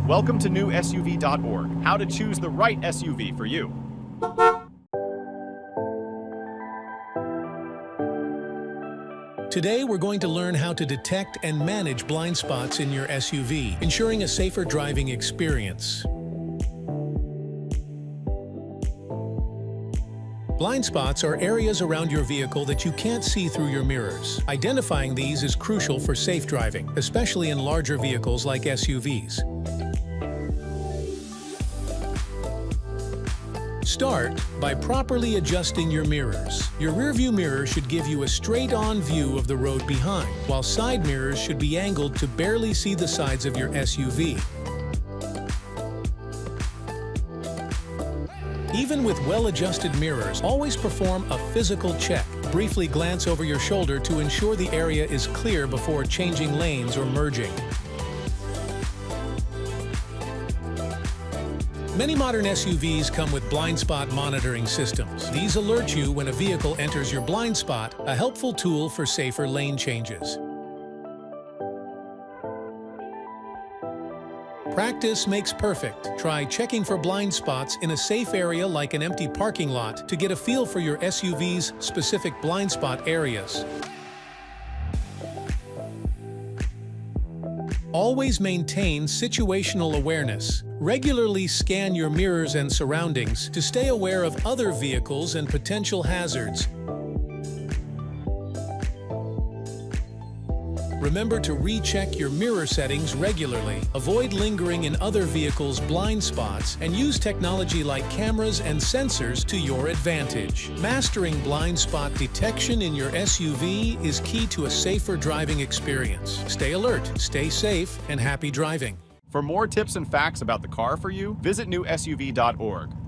Welcome to newsuv.org, how to choose the right SUV for you. Today, we're going to learn how to detect and manage blind spots in your SUV, ensuring a safer driving experience. Blind spots are areas around your vehicle that you can't see through your mirrors. Identifying these is crucial for safe driving, especially in larger vehicles like SUVs. Start by properly adjusting your mirrors. Your rearview mirror should give you a straight-on view of the road behind, while side mirrors should be angled to barely see the sides of your SUV. Even with well-adjusted mirrors, always perform a physical check. Briefly glance over your shoulder to ensure the area is clear before changing lanes or merging. Many modern SUVs come with blind spot monitoring systems. These alert you when a vehicle enters your blind spot, a helpful tool for safer lane changes. Practice makes perfect. Try checking for blind spots in a safe area like an empty parking lot to get a feel for your SUV's specific blind spot areas. Always maintain situational awareness. Regularly scan your mirrors and surroundings to stay aware of other vehicles and potential hazards. Remember to recheck your mirror settings regularly. Avoid lingering in other vehicles' blind spots and use technology like cameras and sensors to your advantage. Mastering blind spot detection in your SUV is key to a safer driving experience. Stay alert, stay safe, and happy driving. For more tips and facts about the car for you, visit newsuv.org.